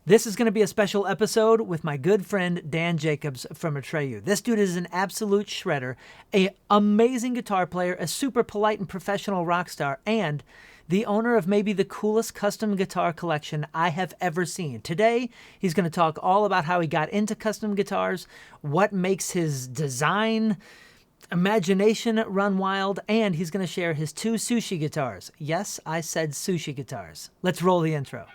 This is going to be a special episode with my good friend Dan Jacobs from Atreyu. This dude is an absolute shredder, a amazing guitar player, a super polite and professional rock star, and the owner of maybe the coolest custom guitar collection I have ever seen. Today, he's going to talk all about how he got into custom guitars, what makes his design imagination run wild, and he's going to share his two sushi guitars. Yes, I said sushi guitars. Let's roll the intro.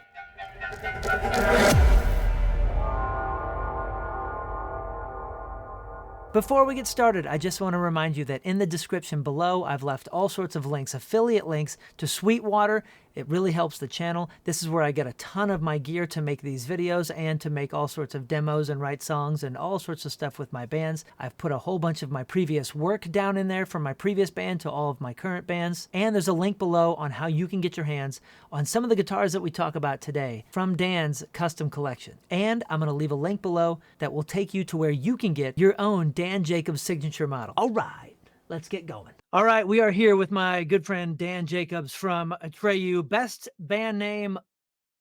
Before we get started, I just want to remind you that in the description below, I've left all sorts of links, affiliate links to Sweetwater. It really helps the channel. This is where I get a ton of my gear to make these videos and to make all sorts of demos and write songs and all sorts of stuff with my bands. I've put a whole bunch of my previous work down in there from my previous band to all of my current bands. And there's a link below on how you can get your hands on some of the guitars that we talk about today from Dan's custom collection. And I'm going to leave a link below that will take you to where you can get your own Dan Jacobs signature model. All right, let's get going. All right, we are here with my good friend Dan Jacobs from Atreyu, best band name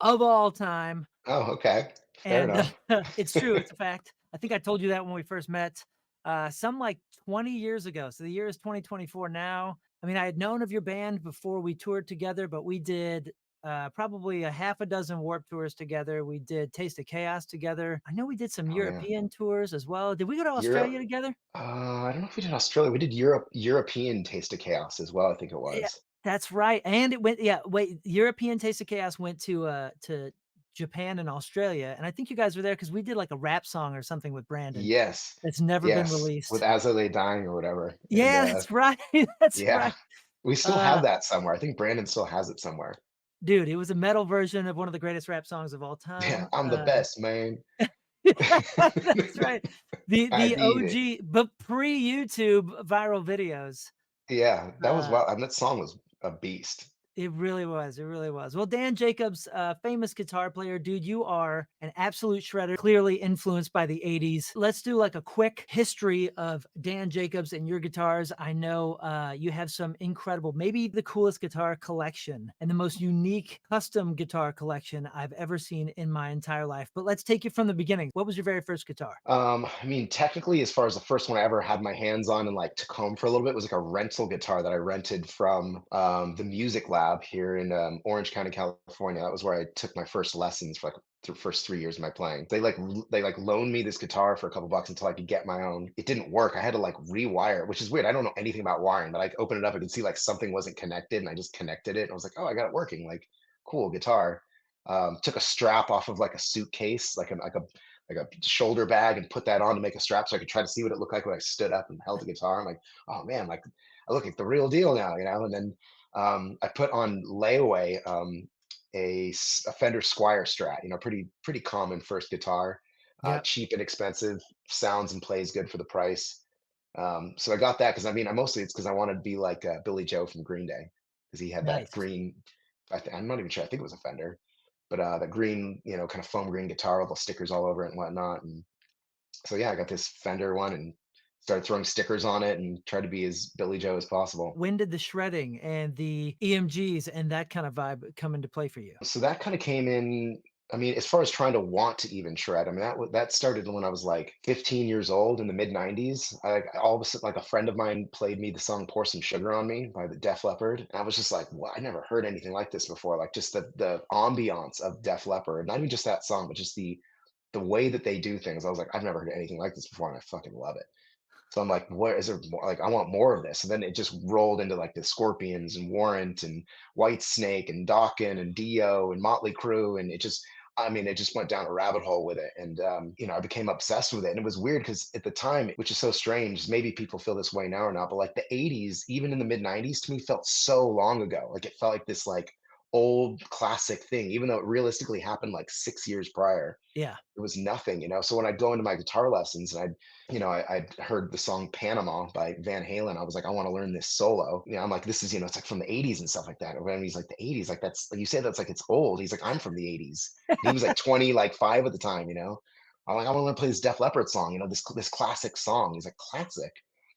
of all time. Oh, okay. Fair And enough. it's true, it's a fact. I think I told you that when we first met, some like 20 years ago. So the year is 2024 now. I mean, I had known of your band before we toured together, but we did probably a half a dozen Warp tours together. We did Taste of Chaos together. I know we did some Oh, yeah. European tours as well. Did we go to Europe. Australia together? I don't know if we did Australia. We did European Taste of Chaos as well, I think it Yeah, was. that's right, and it went yeah, wait, European Taste of Chaos went to Japan and Australia, and I think you guys were there because we did, like, a rap song or something with Brandon Yes. that's never been Yes. With released. As I Lay Dying or whatever. And Yeah, that's right, that's yeah. right. We still have Uh, that somewhere. I think Brandon still has it somewhere. dude, it was a metal version of one of the greatest rap songs of all Yeah, time, I'm the best, man. that's right. I The need it. OG but pre-YouTube viral videos. Yeah, that was Uh wild. And that song was a beast. It really was, it really was. Well, Dan Jacobs, famous guitar player, dude, you are an absolute shredder, clearly influenced by the '80s. Let's do like a quick history of Dan Jacobs and your guitars. I know you have some incredible, maybe the coolest guitar collection and the most unique custom guitar collection I've ever seen in my entire life. But let's take it from the beginning. What was your very first guitar? I mean, technically, as far as the first one I ever had my hands on and like took home for a little bit was like a rental guitar that I rented from the music lab here in Orange County, California. That was where I took my first lessons for like the first 3 years of my playing. They loaned me this guitar for a couple bucks until I could get my own. It didn't work. I had to like rewire it, which is weird. I don't know anything about wiring, but I opened it up. I could see like something wasn't connected, and I just connected it. And I was like, oh, I got it working. Like, cool guitar. Took a strap off of like a suitcase, like a shoulder bag and put that on to make a strap so I could try to see what it looked like when I stood up and held the guitar. I'm like, oh man, like I look like the real deal now, you know? And then I put on layaway a Fender Squire Strat, you know, pretty common first guitar, Yep. cheap and expensive, sounds and plays good for the price. So I got that because I mean, I mostly it's because I wanted to be like Billy Joe from Green Day because he had that Nice. green. I'm not even sure. I think it was a Fender, but the green, you know, kind of foam green guitar with the stickers all over it and whatnot. And so yeah, I got this Fender one and started throwing stickers on it and tried to be as Billy Joe as possible. When did the shredding and the EMGs and that kind of vibe come into play for you? So that kind of came in. I mean, as far as trying to want to even shred, I mean that started when I was like 15 years old in the mid 90s. All of a sudden, like a friend of mine played me the song "Pour Some Sugar on Me" by the Def Leppard, and I was just like, "Wow, I never heard anything like this before." Like just the ambiance of Def Leppard, not even just that song, but just the way that they do things. I was like, I've never heard anything like this before, and I fucking love it. So I'm like, what is there more? Like, I want more of this. And then it just rolled into like the Scorpions and Warrant and White Snake and Dokken and Dio and Motley Crue. And it just, I mean, it just went down a rabbit hole with it. And, you know, I became obsessed with it. And it was weird because at the time, which is so strange, maybe people feel this way now or not, but like the 80s, even in the mid 90s to me felt so long ago. Like it felt like this like old classic thing, even though it realistically happened like 6 years prior. Yeah. It was nothing, you know. So when I'd go into my guitar lessons and I'd heard the song Panama by Van Halen, I was like, I want to learn this solo. You know, I'm like, this is, you know, it's like from the 80s and stuff like that. Or when he's like the 80s, like that's like you say that's like it's old. He's like, I'm from the 80s. And he was like 20, like 5 at the time, you know. I'm like, I want to play this Def Leppard song, you know, this classic song. He's like, classic.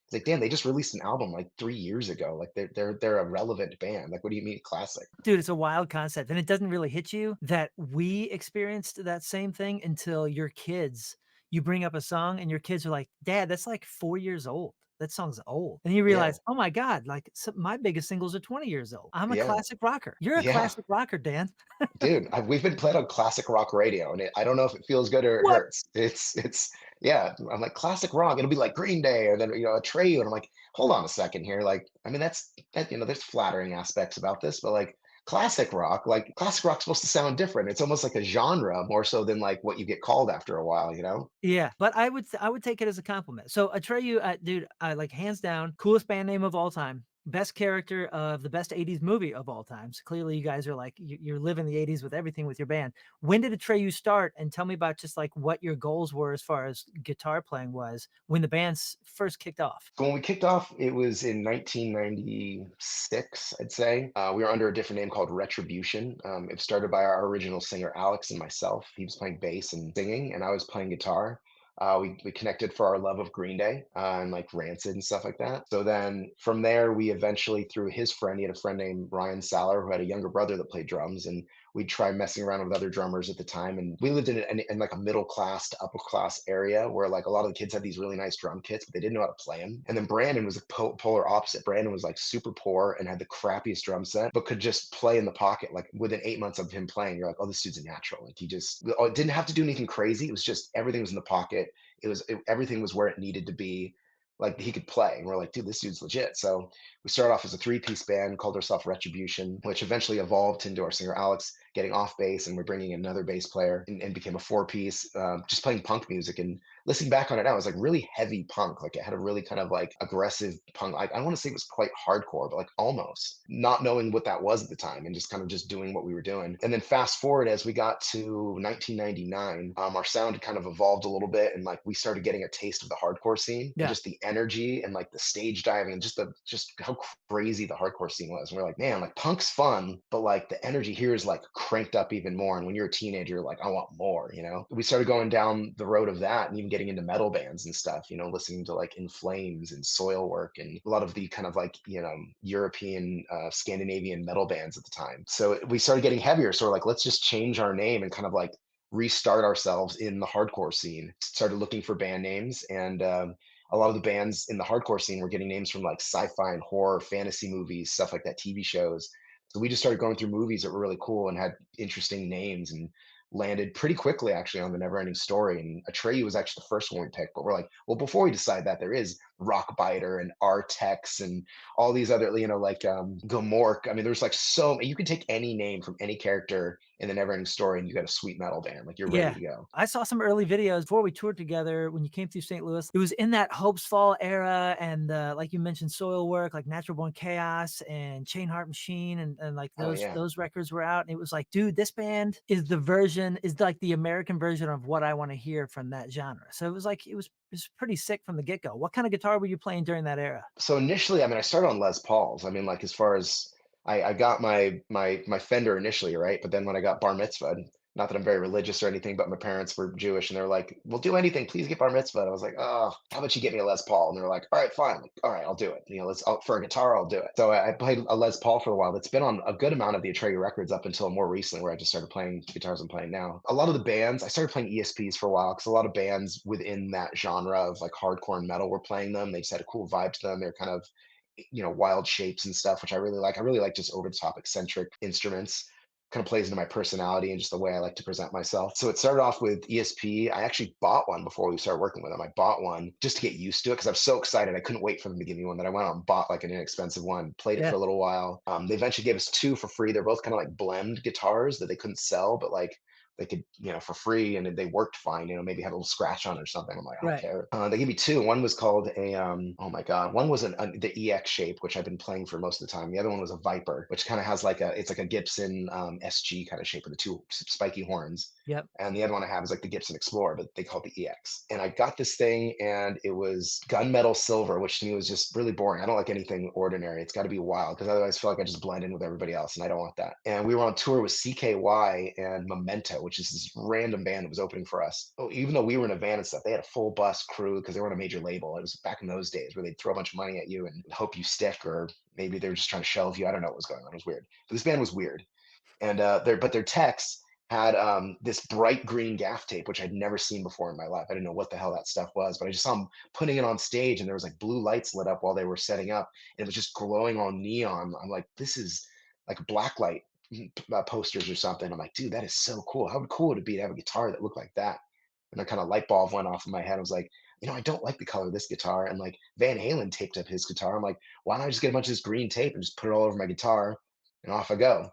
It's like, damn, they just released an album like 3 years ago. Like they're a relevant band. Like, what do you mean classic? Dude, it's a wild concept, and it doesn't really hit you that we experienced that same thing until your kids you bring up a song and your kids are like, "Dad, that's like 4 years old. That song's old." And you Yeah, realize, "Oh my god, like, my biggest singles are 20 years old. I'm a yeah, classic rocker. You're a yeah. classic rocker, Dan." Dude, we've been playing on classic rock radio, and I don't know if it feels good or it What? hurts. Yeah. I'm like classic rock. It'll be like Green Day, and then Atreyu, and I'm like, hold on a second here. Like, I mean, there's flattering aspects about this, but like classic rock's supposed to sound different. It's almost like a genre more so than like what you get called after a while, you know? Yeah, but I would take it as a compliment. So Atreyu, dude, like hands down, coolest band name of all time, best character of the best '80s movie of all time. So clearly, you guys are like you're living the '80s with everything with your band. When did Atreyu start? And tell me about just like what your goals were as far as guitar playing was when the band's first kicked off. So when we kicked off, it was in 1996, I'd say. We were under a different name called Retribution. It was started by our original singer, Alex, and myself. He was playing bass and singing, and I was playing guitar. We connected for our love of Green Day and like Rancid and stuff like that. So then from there, we eventually, through his friend, he had a friend named Ryan Saller who had a younger brother that played drums, and we'd try messing around with other drummers at the time. And we lived in like a middle class to upper class area where like a lot of the kids had these really nice drum kits, but they didn't know how to play them. And then Brandon was a polar opposite. Brandon was like super poor and had the crappiest drum set, but could just play in the pocket. Like within 8 months of him playing, you're like, oh, this dude's a natural. Like he just didn't have to do anything crazy. It was just everything was in the pocket. Everything was where it needed to be. Like he could play, and we're like, dude, this dude's legit. So we started off as a three-piece band, called ourselves Retribution, which eventually evolved into our singer Alex getting off bass, and we're bringing in another bass player, and became a four-piece, just playing punk music. And listening back on it now, it was like really heavy punk. Like it had a really kind of like aggressive punk. I don't want to say it was quite hardcore, but like almost not knowing what that was at the time, and just kind of just doing what we were doing. And then fast forward as we got to 1999, our sound had kind of evolved a little bit, and like we started getting a taste of the hardcore scene and Yeah. just the energy and like the stage diving and just how crazy the hardcore scene was. And we're like, man, like punk's fun, but like the energy here is like cranked up even more. And when you're a teenager, you're like, I want more, you know? We started going down the road of that and even getting into metal bands and stuff, listening to like In Flames and Soilwork and a lot of the kind of like, European, Scandinavian metal bands at the time. So we started getting heavier. So we're like, let's just change our name and kind of like restart ourselves in the hardcore scene. Started looking for band names, and a lot of the bands in the hardcore scene were getting names from like sci-fi and horror, fantasy movies, stuff like that, TV shows. So we just started going through movies that were really cool and had interesting names, and landed pretty quickly actually on the Neverending Story. And Atreyu was actually the first one we picked, but we're like, well, before we decide that, there is Rockbiter and Artex and all these other, like Gomork. I mean, there's like you can take any name from any character in the Neverending Story, and you got a sweet metal band. Like you're ready Yeah. to go. I saw some early videos before we toured together when you came through St. Louis. It was in that Hopes Fall era, and, like you mentioned, Soilwork, like Natural Born Chaos and Chain Heart Machine, and like Oh yeah. those records were out, and it was like, dude, this band is like the American version of what I wanna hear from that genre. So it was like it was pretty sick from the get-go. What kinda guitar were you playing during that era? So initially, I mean, I started on Les Pauls. I mean, like as far as I got my Fender initially, right? But then when I got bar mitzvah, not that I'm very religious or anything, but my parents were Jewish, and they're like, "We'll do anything. Please get bar mitzvah." And I was like, "Oh, how about you get me a Les Paul?" And they're like, "All right, fine. Like, all right, I'll do it. For a guitar, I'll do it." So I played a Les Paul for a while. That's been on a good amount of the Atreyu records up until more recently, where I just started playing guitars I'm playing now. A lot of the bands, I started playing ESPs for a while because a lot of bands within that genre of like hardcore and metal were playing them. They just had a cool vibe to them. They're kind of wild shapes and stuff, which I really like. I really like just over the top eccentric instruments. Kind of plays into my personality and just the way I like to present myself. So it started off with ESP. I actually bought one before we started working with them. I bought one just to get used to it because I was so excited. I couldn't wait for them to give me one, that I went out and bought like an inexpensive one, played it for Yeah, a little while. They eventually gave us two for free. They're both kind of like blend guitars that they couldn't sell, but like they could, for free, and they worked fine. Maybe had a little scratch on it or something. I'm like, I don't right. care. They gave me two. One was called oh my god, one was the EX shape, which I've been playing for most of the time. The other one was a Viper, which kind of has it's like a Gibson SG kind of shape with the two spiky horns. Yep. And the other one I have is like the Gibson Explorer, but they call it the EX. And I got this thing, and it was gunmetal silver, which to me was just really boring. I don't like anything ordinary. It's got to be wild, because otherwise I feel like I just blend in with everybody else, and I don't want that. And we were on tour with CKY and Memento, which is this random band that was opening for us. Oh, even though we were in a van and stuff, they had a full bus crew because they were on a major label. It was back in those days where they'd throw a bunch of money at you and hope you stick, or maybe they were just trying to shelve you. I don't know what was going on. It was weird. But this band was weird. And their techs had this bright green gaff tape, which I'd never seen before in my life. I didn't know what the hell that stuff was, but I just saw them putting it on stage, and there was like blue lights lit up while they were setting up, and it was just glowing on neon. I'm like, this is like blacklight posters or something. I'm like, dude, that is so cool. How cool would it be to have a guitar that looked like that? And a kind of light bulb went off in my head. I was like, I don't like the color of this guitar. And like Van Halen taped up his guitar. I'm like, why don't I just get a bunch of this green tape and just put it all over my guitar, and off I go.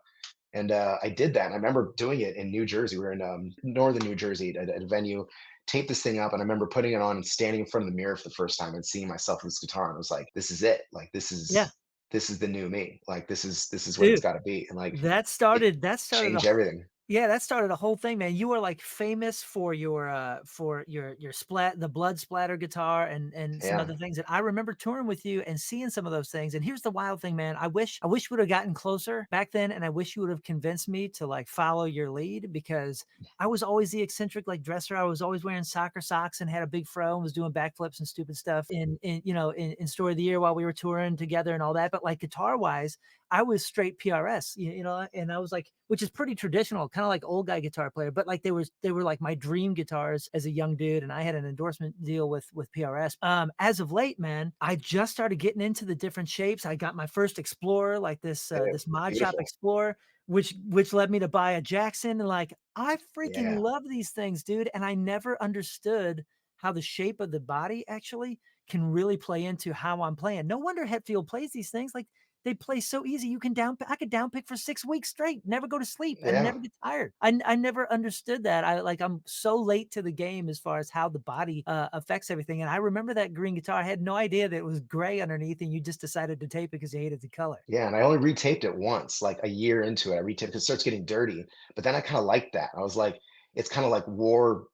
And I did that. And I remember doing it in New Jersey. We were in northern New Jersey at a venue, taped this thing up. And I remember putting it on and standing in front of the mirror for the first time and seeing myself with this guitar. And I was like, this is it. Like, Yeah, this is the new me. Like, this is what it's dude, got to be. And like, that it started that started a changed everything. yeah, that started a whole thing, man. You were like famous for your the blood splatter guitar and some Yeah. other things. And I remember touring with you and seeing some of those things. And here's the wild thing, man. I wish we would have gotten closer back then, and I wish you would have convinced me to like follow your lead, because I was always the eccentric like dresser. I was always wearing soccer socks and had a big fro and was doing backflips and stupid stuff in Story of the Year while we were touring together and all that. But like guitar wise, I was straight PRS, and I was like, which is pretty traditional, kind of like old guy guitar player, but like they were like my dream guitars as a young dude, and I had an endorsement deal with PRS. As of late, man, I just started getting into the different shapes. I got my first Explorer, like this Mod Shop Beautiful. Explorer, which led me to buy a Jackson, and like I freaking Yeah. love these things, dude. And I never understood how the shape of the body actually can really play into how I'm playing. No wonder Hetfield plays these things like they play so easy. I could down pick for 6 weeks straight, never go to sleep, and Yeah. never get tired. I never understood that. I'm so late to the game as far as how the body affects everything. And I remember that green guitar. I had no idea that it was gray underneath, and you just decided to tape it because you hated the color. Yeah, and I only retaped it once, like a year into it. I retaped 'cause it starts getting dirty, but then I kinda liked that. I was like, it's kinda like war,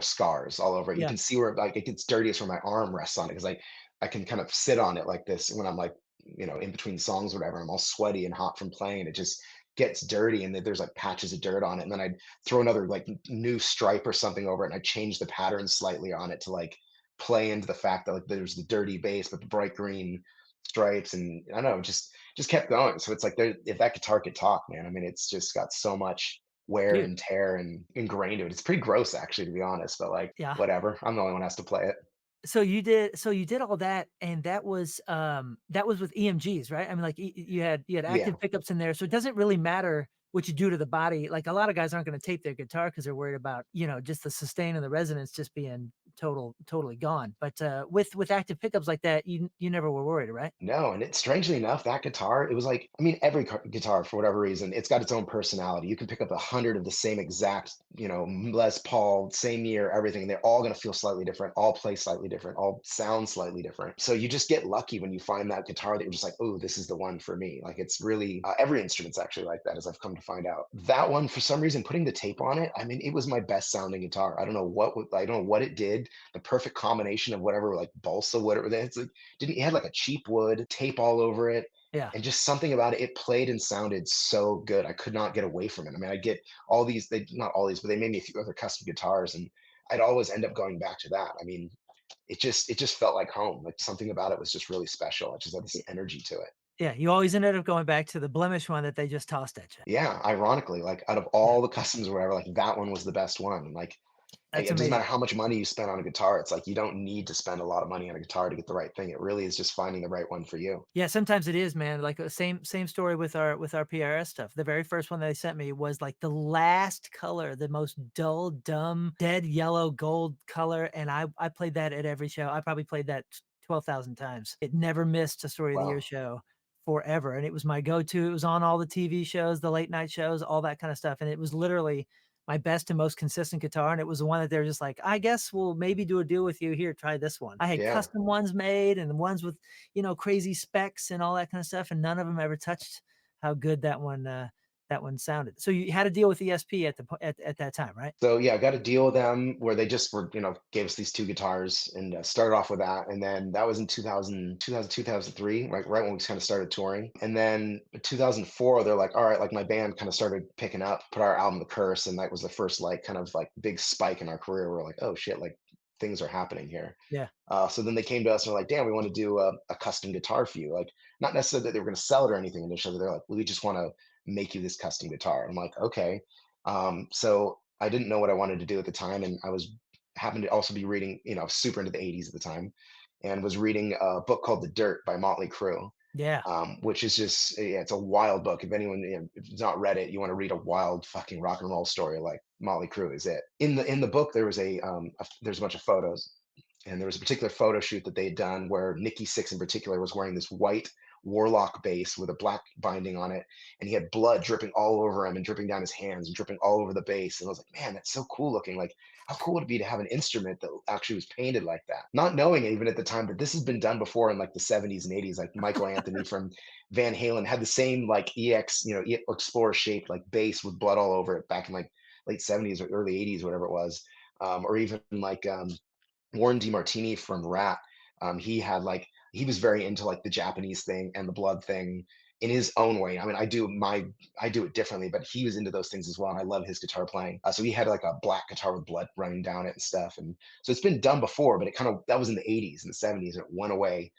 scars all over it. You Yeah, can see where like it gets dirtiest where my arm rests on it, because I can kind of sit on it like this when I'm like, in between songs or whatever. I'm all sweaty and hot from playing. It just gets dirty, and then there's like patches of dirt on it. And then I'd throw another like new stripe or something over it, and I change the pattern slightly on it to like play into the fact that like there's the dirty base, but the bright green stripes. And I don't know, just kept going. So it's like there, if that guitar could talk, man, I mean, it's just got so much wear dude. and tear and ingrained in it. It's pretty gross actually, to be honest, but like Yeah. whatever. I'm the only one who has to play it. So you did all that, and that was with EMGs, right? I mean, like, you had Yeah. active pickups in there, so it doesn't really matter what you do to the body. Like, a lot of guys aren't gonna tape their guitar because 'cause they're worried about, just the sustain and the resonance just being totally gone. But, with active pickups like that, you never were worried, right? No, and it's strangely enough, that guitar, it was like, I mean, every guitar for whatever reason, it's got its own personality. You can pick up 100 of the same exact, Les Paul, same year, everything. And they're all going to feel slightly different, all play slightly different, all sound slightly different. So you just get lucky when you find that guitar that you're just like, oh, this is the one for me. Like it's really every instrument's actually like that, as I've come to find out. That one, for some reason, putting the tape on it, I mean, it was my best sounding guitar. I don't know what it did. The perfect combination of whatever, like balsa, whatever. It's like didn't it had like a cheap wood, tape all over it, Yeah. and just something about it. It played and sounded so good. I could not get away from it. I mean, I get all these, they not all these, but they made me a few other custom guitars, and I'd always end up going back to that. I mean, it just felt like home. Like something about it was just really special. It just had this energy to it. Yeah, you always ended up going back to the blemish one that they just tossed at you. Yeah, ironically, like out of Yeah, all the customs or whatever, like that one was the best one. And like that's it doesn't matter amazing. how much money you spend on a guitar. It's like you don't need to spend a lot of money on a guitar to get the right thing. It really is just finding the right one for you. Yeah, sometimes it is, man. Like, same story with our PRS stuff. The very first one they sent me was like the last color, the most dull, dumb, dead yellow gold color, and I played that at every show. I probably played that 12,000 times. It never missed a Story of the Year Wow. show forever, and it was my go-to. It was on all the TV shows, the late night shows, all that kind of stuff, and it was literally my best and most consistent guitar, and it was the one that they were just like, "I guess we'll maybe do a deal with you here, try this one." I had Yeah. custom ones made and the ones with, crazy specs and all that kind of stuff, and none of them ever touched how good that one sounded. So you had to deal with ESP at at that time, right? So yeah, I got a deal with them where they just were, gave us these two guitars and started off with that. And then that was in 2003, right when we kind of started touring. And then in 2004, they're like, all right, like my band kind of started picking up, put our album The Curse. And that was the first like kind of like big spike in our career. We're like, oh shit, like things are happening here. Yeah. So then they came to us and were like, "Damn, we want to do a custom guitar for you." Like, not necessarily that they were going to sell it or anything initially. They're like, "We just want to make you this custom guitar." I'm like, "Okay." So I didn't know what I wanted to do at the time, and I was happened to also be reading, super into the '80s at the time, and was reading a book called The Dirt by Motley Crue, Yeah. which is just yeah, it's a wild book. If anyone if you've not read it, you want to read a wild fucking rock and roll story like Motley Crue is it. In the book, there was there's a bunch of photos, and there was a particular photo shoot that they had done where Nikki Sixx in particular was wearing this white Warlock bass with a black binding on it, and he had blood dripping all over him and dripping down his hands and dripping all over the bass. And I was like, man, that's so cool looking. Like, how cool would it be to have an instrument that actually was painted like that? Not knowing even at the time that this has been done before in like the 70s and 80s. Like Michael Anthony from Van Halen had the same like EX, Explorer shaped like bass with blood all over it back in like late 70s or early 80s, whatever it was. Or even like Warren DeMartini from Rat, he was very into like the Japanese thing and the blood thing in his own way. I mean, I do it differently, but he was into those things as well, and I love his guitar playing. So he had like a black guitar with blood running down it and stuff, and so it's been done before, but it kind of that was in the '80s and the '70s, and it went away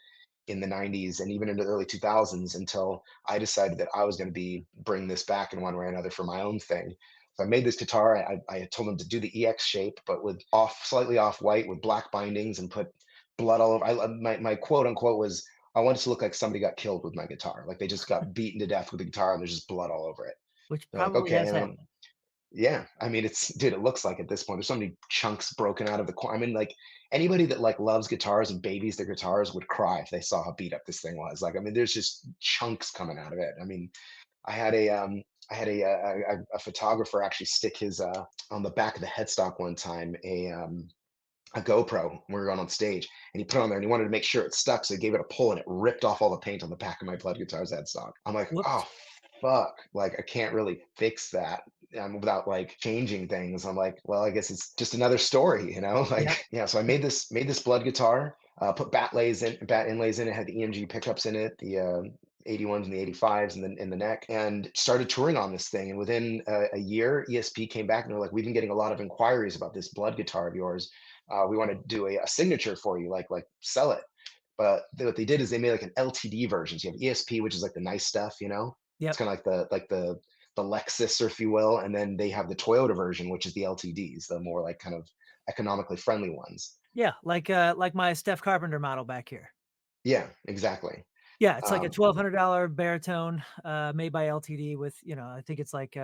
in the '90s and even into the early 2000s until I decided that I was going to be bring this back in one way or another for my own thing. So I made this guitar. I told them to do the EX shape, but with slightly off white with black bindings and put blood all over. My quote unquote was I wanted to look like somebody got killed with my guitar, like they just got beaten to death with the guitar and there's just blood all over it. Which They're like, probably okay, has and then happened. yeah, I mean, it's dude, it looks like at this point, there's so many chunks broken out of the corner. I mean, like anybody that like loves guitars and babies their guitars would cry if they saw how beat up this thing was. Like, I mean, there's just chunks coming out of it. I mean, I had a a photographer actually stick his on the back of the headstock one time a GoPro when we were going on stage, and he put it on there and he wanted to make sure it stuck, so he gave it a pull and it ripped off all the paint on the back of my blood guitar's headstock. I'm like, Whoops. oh fuck, like I can't really fix that without like changing things. I'm like, well, I guess it's just another story, Yep. Like, yeah. So I made this blood guitar, put bat inlays in it, had the EMG pickups in it, the 81s and the 85s and then in the neck, and started touring on this thing. And within a year, ESP came back and they're like, we've been getting a lot of inquiries about this blood guitar of yours. We want to do a signature for you, like sell it. But what they did is they made like an LTD version. So you have ESP, which is like the nice stuff, It's Yep. kind of like the Lexus, or if you will, and then they have the Toyota version, which is the LTDs, the more like kind of economically friendly ones. Yeah, like my Steph Carpenter model back here. Yeah, exactly. Yeah, it's like a Um, $1,200 baritone, made by LTD with, I think it's like,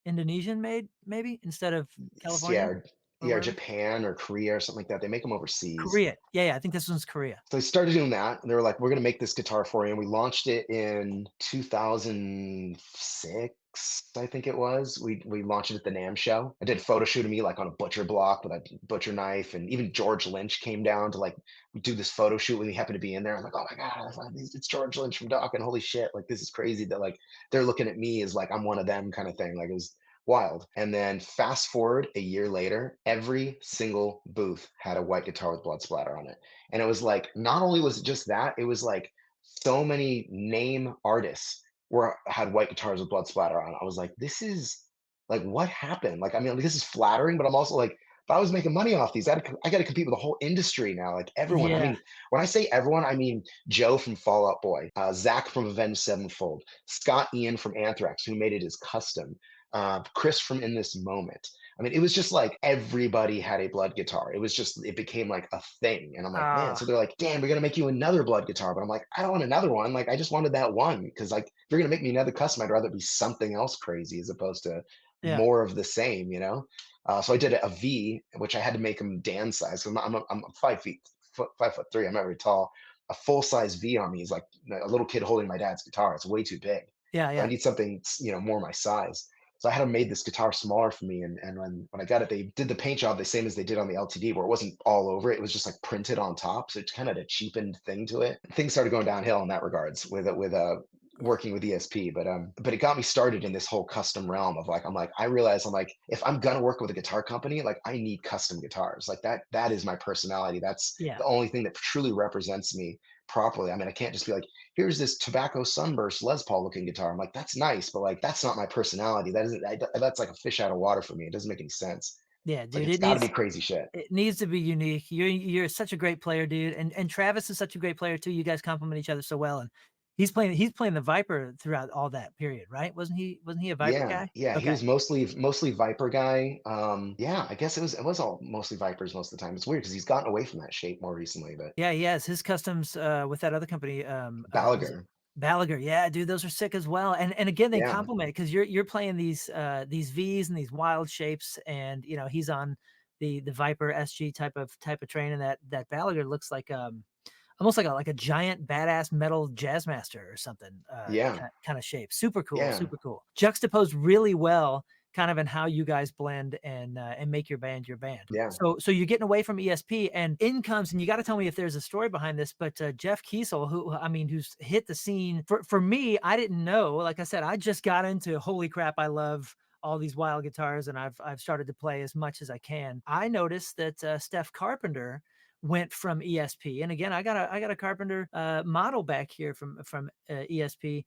Indonesian made maybe instead of yeah, Californian or yeah, wherever? Japan or Korea or something like that. They make them overseas. Korea. Yeah, yeah, I think this one's Korea. So they started doing that. And they were like, we're going to make this guitar for you. And we launched it in 2006, I think it was. We launched it at the NAMM show. I did a photo shoot of me like on a butcher block with a butcher knife. And even George Lynch came down to like do this photo shoot when he happened to be in there. I'm like, oh my God, it's George Lynch from Doc. And holy shit, like this is crazy that like they're looking at me as like I'm one of them kind of thing. Like it was wild. And then fast forward a year later, every single booth had a white guitar with blood splatter on it. And it was like, not only was it just that, it was like so many name artists had white guitars with blood splatter on. I was like, this is like what happened? Like, I mean, like, this is flattering, but I'm also like, if I was making money off these, I got to compete with the whole industry now. Like everyone. I Yeah. mean, when I say everyone, I mean Joe from Fall Out Boy, Zach from Avenged Sevenfold, Scott Ian from Anthrax, who made it as custom, Chris from In This Moment. I mean, it was just like everybody had a blood guitar. It became like a thing. And I'm like, man, so Ah, they're like, damn, we're going to make you another blood guitar. But I'm like, I don't want another one. Like, I just wanted that one. Cause like, if you're going to make me another custom, I'd rather it be something else crazy as opposed to yeah. more of the same. So I did a V, which I had to make them Dan size. So I'm 5'3". I'm not very tall. A full size V on me is like a little kid holding my dad's guitar. It's way too big. Yeah, So I yeah. need something, more my size. So I had them made this guitar smaller for me. And when I got it, they did the paint job the same as they did on the LTD, where it wasn't all over it. It was just like printed on top. So it's kind of a cheapened thing to it. Things started going downhill in that regards with working with ESP, but it got me started in this whole custom realm of like, I realize I'm like, if I'm gonna work with a guitar company, like I need custom guitars. Like that is my personality. That's Yeah. the only thing that truly represents me properly. I mean, I can't just be like, here's this tobacco sunburst Les Paul looking guitar. I'm like, that's nice, but like that's not my personality. That isn't that's like a fish out of water for me. It doesn't make any sense. Yeah, It's like dude, it's gotta be crazy shit. it needs to be unique. You're such a great player, dude, and Travis is such a great player too. You guys complement each other so well, and he's playing the Viper throughout all that period, right? Wasn't he a Viper Yeah, guy? yeah, he Okay. was mostly Viper guy. Yeah, I guess it was all mostly Vipers most of the time. It's weird because he's gotten away from that shape more recently, but Yeah, he has. His customs, with that other company, was it Gallagher. Balaguer? Yeah, dude, those are sick as well, and again, they Yeah, complement because you're playing these Vs and these wild shapes, and, he's on the Viper SG type of train, and that Balaguer looks like, almost like a giant badass metal jazz master or something, yeah, kinda shape. Super cool, yeah, super cool. Juxtaposed really well kind of in how you guys blend and make your band your band. yeah. So you're getting away from ESP and in comes, and you gotta tell me if there's a story behind this, but, Jeff Kiesel, who's hit the scene for me, I didn't know, like I said, I just got into, holy crap, I love all these wild guitars, and I've started to play as much as I can. I noticed that, Steph Carpenter went from ESP. And again, I got a Carpenter model back here from ESP.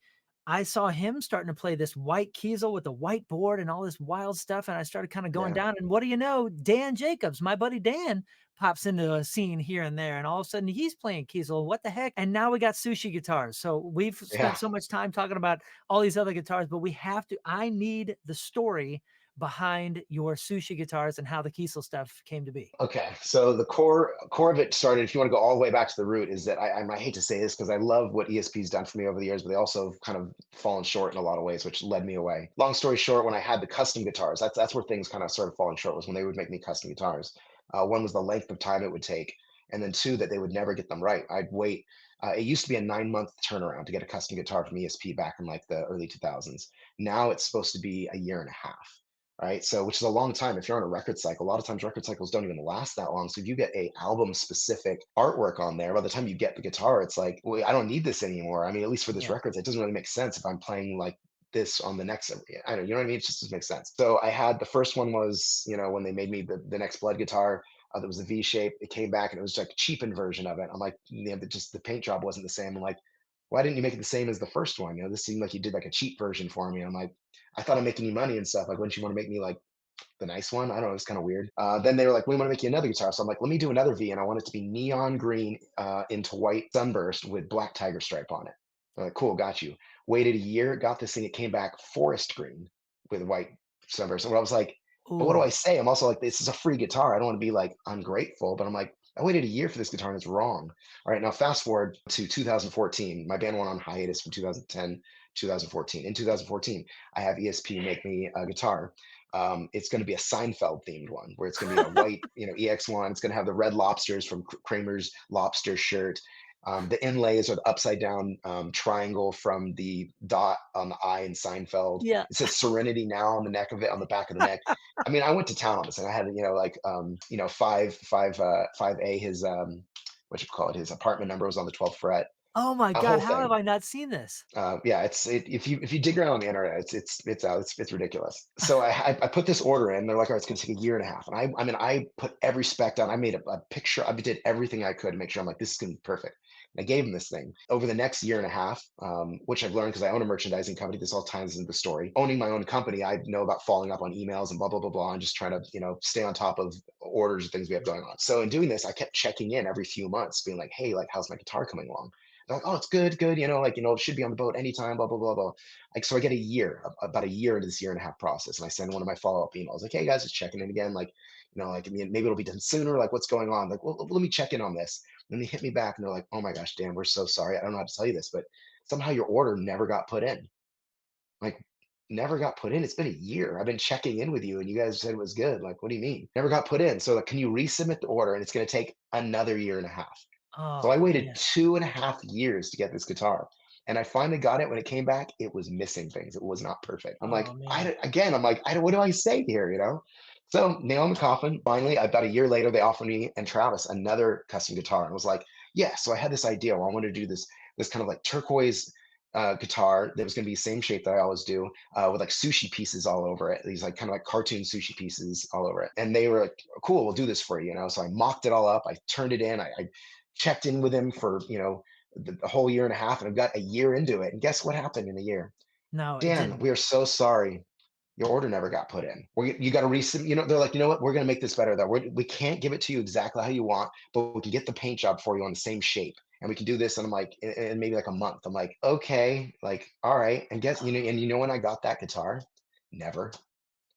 I saw him starting to play this white Kiesel with the white board and all this wild stuff, and I started kind of going Yeah. down. And what do you know? Dan Jacobs, my buddy Dan, pops into a scene here and there, and all of a sudden he's playing Kiesel. What the heck? And now we got Sushi guitars. So we've spent Yeah. so much time talking about all these other guitars, but we have to. I need the story behind your Sushi guitars and how the Kiesel stuff came to be. Okay. So the core of it started, if you want to go all the way back to the root, is that I hate to say this because I love what ESP's done for me over the years, but they also have kind of fallen short in a lot of ways, which led me away. Long story short, when I had the custom guitars, that's where things kind of started falling short, was when they would make me custom guitars. One was the length of time it would take, and then two, that they would never get them right. I'd wait. It used to be a 9 month turnaround to get a custom guitar from ESP back in like the early 2000s. Now it's supposed to be a year and a half, right? So, which is a long time. If you're on a record cycle, a lot of times record cycles don't even last that long. So if you get a album specific artwork on there, by the time you get the guitar, it's like, well, I don't need this anymore. I mean, at least for this Yeah. record, it doesn't really make sense if I'm playing like this on the next. I don't, you know what I mean? It just doesn't make sense. So I had the first one was, when they made me the next blood guitar. That was a V shape. It came back and it was like a cheapened version of it. I'm like, just the paint job wasn't the same. I'm like, why didn't you make it the same as the first one? This seemed like you did like a cheap version for me. I'm like, I thought I'm making you money and stuff. Like, wouldn't you want to make me like the nice one? I don't know. It's kind of weird. Then they were like, we want to make you another guitar. So I'm like, let me do another V. And I want it to be neon green into white sunburst with black tiger stripe on it. I'm like, cool, got you. Waited a year, got this thing. It came back forest green with white sunburst. And I was like, but what do I Ooh. say? I'm also like, this is a free guitar. I don't want to be like ungrateful, but I'm like, I waited a year for this guitar and it's wrong. All right, now fast forward to 2014. My band went on hiatus from 2010, 2014. In 2014, I have ESP make me a guitar. It's going to be a Seinfeld themed one where it's going to be a white, EX1. It's going to have the red lobsters from Kramer's lobster shirt. The inlays are the upside down triangle from the dot on the eye in Seinfeld. Yeah. It says Serenity Now on the neck of it, on the back of the neck. I mean, I went to town on this, and I had, five A. His what you call it? His apartment number was on the 12th fret. Oh my A god, whole how have thing. I not seen this? Yeah, if you dig around on the internet, it's out. It's ridiculous. So I put this order in. They're like, all right, it's gonna take a year and a half. And I mean, I put every spec down. I made a picture. I did everything I could to make sure I'm like, this is gonna be perfect. And I gave him this thing over the next year and a half, which I've learned because I own a merchandising company. This all ties into the story. Owning my own company, I know about following up on emails and blah blah blah blah, and just trying to stay on top of orders and things we have going on. So in doing this, I kept checking in every few months, being like, hey, like, how's my guitar coming along? They're like, oh, it's good, good. It should be on the boat anytime, blah, blah, blah, blah. Like, so I get about a year into this year and a half process. And I send one of my follow-up emails, like, hey guys, just checking in again. Like, I mean, maybe it'll be done sooner. Like, what's going on? Like, well, let me check in on this. And they hit me back and they're like, oh my gosh, Dan, we're so sorry. I don't know how to tell you this, but somehow your order never got put in. Like, never got put in. It's been a year. I've been checking in with you and you guys said it was good. Like, what do you mean? Never got put in. So like, can you resubmit the order? And it's going to take another year and a half. So I Oh, waited man. 2.5 years to get this guitar, and I finally got it. When it came back, it was missing things. It was not perfect. I'm like, Oh, man. I'm like, what do I say here? So nail in the coffin. Finally, about a year later, they offered me and Travis another custom guitar, and was like, yeah. So I had this idea. Well, I wanted to do this kind of like turquoise guitar that was going to be the same shape that I always do, with like sushi pieces all over it. These like kind of like cartoon sushi pieces all over it. And they were like, "Cool, we'll do this for you." You know, so I mocked it all up. I turned it in. I checked in with him for the whole year and a half, and I've got a year into it. And guess what happened in a year? No, it Dan, didn't. we are so sorry. Your order never got put in. You got to resubmit. They're like, you know what? We're going to make this better. That we can't give it to you exactly how you want, but we can get the paint job for you on the same shape, and we can do this. And I'm like, in maybe like a month. I'm like, okay, like, all right. And guess and you know when I got that guitar? Never.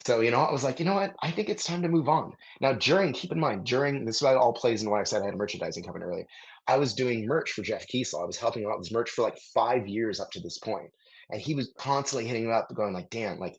So, I was like, you know what? I think it's time to move on. Now, keep in mind, during this is why it all plays in why I said I had a merchandising company earlier. I was doing merch for Jeff Kiesel. I was helping him out with his merch for like 5 years up to this point. And he was constantly hitting me up, going like, Dan, like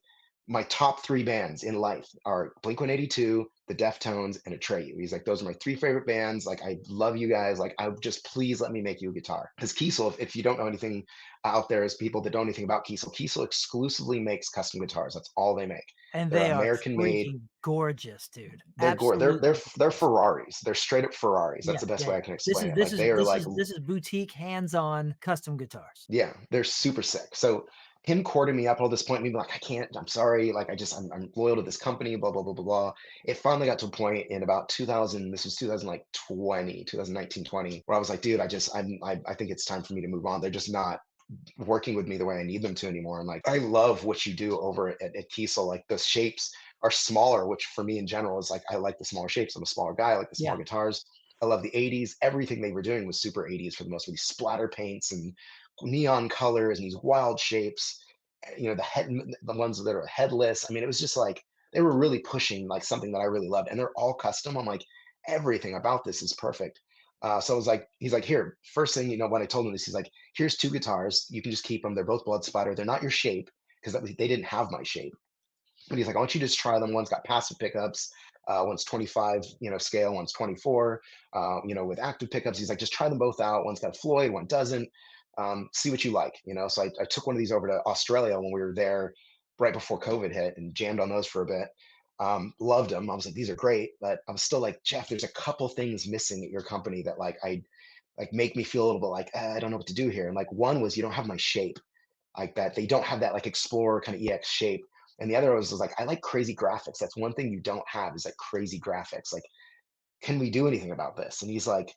my top three bands in life are Blink 182, the Deftones, and Atreyu. He's like, those are my three favorite bands. Like, I love you guys. Like, I just please let me make you a guitar. Because Kiesel, if you don't know anything out there, as people that don't know anything about Kiesel, Kiesel exclusively makes custom guitars. That's all they make. And They're they are American made. freaking gorgeous, dude. They're gore. They're Absolutely they're gorgeous. Ferraris. They're straight up Ferraris. That's Yeah, the best yeah, way yeah. I can This explain is it. this Like is they are this like is this is boutique hands-on custom guitars. yeah, they're super sick. So him courting me up all this point, me being like, I can't, I'm sorry. Like I'm loyal to this company, blah, blah, blah, blah, blah. It finally got to a point in about 2000, this was 2000, like 2019, 20, where I was like, dude, I think it's time for me to move on. They're just not working with me the way I need them to anymore. I'm like, I love what you do over at Kiesel. Like the shapes are smaller, which for me in general is like, I like the smaller shapes. I'm a smaller guy. I like the Yeah. smaller guitars. I love the 80s. Everything they were doing was super 80s for the most, with these splatter paints and neon colors and these wild shapes. The ones that are headless. I mean, it was just like they were really pushing like something that I really loved, and they're all custom. I'm like, everything about this is perfect. So I was like, he's like, here, first thing, when I told him this, he's like, here's two guitars. You can just keep them. They're both blood splatter. They're not your shape because they didn't have my shape. But he's like, I want you to just try them. One's got passive pickups. One's 25, scale. One's 24, with active pickups. He's like, just try them both out. One's got a Floyd, one doesn't. See what you like. So I took one of these over to Australia when we were there right before COVID hit and jammed on those for a bit. Loved them. I was like, these are great. But I was still like, Jeff, there's a couple things missing at your company that I like make me feel a little bit like I don't know what to do here. And like one was you don't have my shape like that. They don't have that like Explorer kind of EX shape. And the other was like I like crazy graphics. That's one thing you don't have is like crazy graphics. Like, can we do anything about this? And he's like,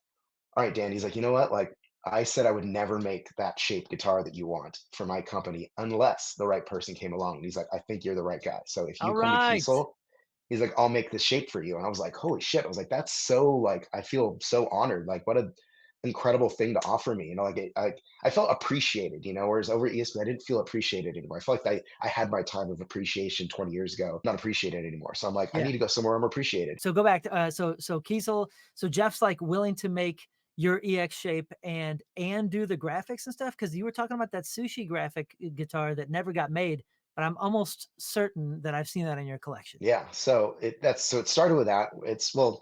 all right, Dan. He's like, you know what? Like I said, I would never make that shaped guitar that you want for my company unless the right person came along. And he's like, I think you're the right guy. So if you All come to right. Kiesel, he's like, I'll make this shape for you. And I was like, holy shit. I was like, that's so like, I feel so honored. Like, what a incredible thing to offer me. I felt appreciated, whereas over at ESPN, I didn't feel appreciated anymore. I felt like I had my time of appreciation 20 years ago, not appreciated anymore. So I'm like, I Yeah. need to go somewhere I'm appreciated. So go back to so Kiesel, so Jeff's like willing to make your EX shape and do the graphics and stuff because you were talking about that sushi graphic guitar that never got made, but I'm almost certain that I've seen that in your collection. Yeah. So it started with that. Well,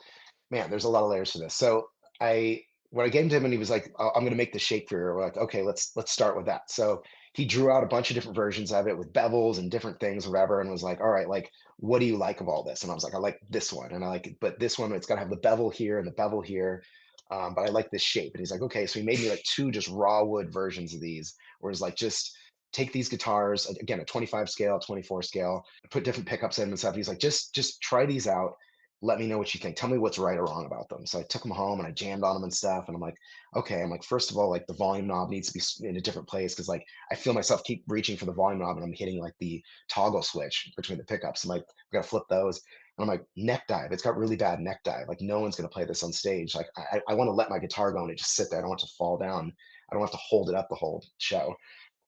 man, there's a lot of layers to this. So I when I gave him to him and he was like, I'm going to make the shape for you. We're like, okay, let's start with that. So he drew out a bunch of different versions of it with bevels and different things, whatever, and was like, all right, like, what do you like of all this? And I was like, I like this one, and I like it, but this one, it's got to have the bevel here and the bevel here. But I like this shape. And he's like, okay. So he made me like two just raw wood versions of these, where it's like just take these guitars again, a 25 scale, 24 scale, put different pickups in them and stuff. He's like, just try these out. Let me know what you think. Tell me what's right or wrong about them. So I took them home and I jammed on them and stuff. And I'm like, okay. I'm like, first of all, like the volume knob needs to be in a different place because like I feel myself keep reaching for the volume knob and I'm hitting like the toggle switch between the pickups. I'm like, we gotta flip those. And I'm like, neck dive. It's got really bad neck dive. Like no one's gonna play this on stage. Like I want to let my guitar go and it just sit there. I don't want it to fall down. I don't have to hold it up the whole show.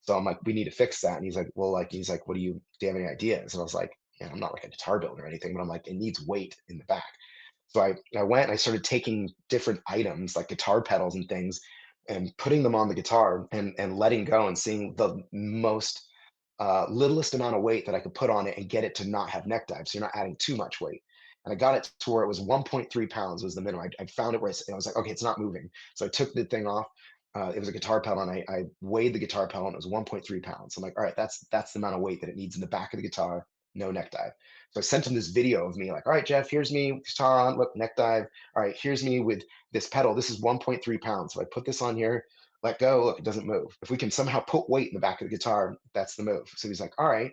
So I'm like, we need to fix that. And he's like, well, like, he's like, do you have any ideas? And I was like, man, I'm not like a guitar builder or anything, but I'm like, it needs weight in the back. So I went and I started taking different items like guitar pedals and things and putting them on the guitar and letting go and seeing the most littlest amount of weight that I could put on it and get it to not have neck dive. So you're not adding too much weight. And I got it to where it was 1.3 pounds was the minimum. I found it where I was like, okay, it's not moving. So I took the thing off. It was a guitar pedal, and I weighed the guitar pedal, and it was 1.3 pounds. I'm like, all right, that's the amount of weight that it needs in the back of the guitar, no neck dive. So I sent him this video of me, like, all right, Jeff, here's me, guitar on, look, neck dive. All right, here's me with this pedal. This is 1.3 pounds. So I put this on here, let go, look, it doesn't move. If we can somehow put weight in the back of the guitar, that's the move. So he's like, all right.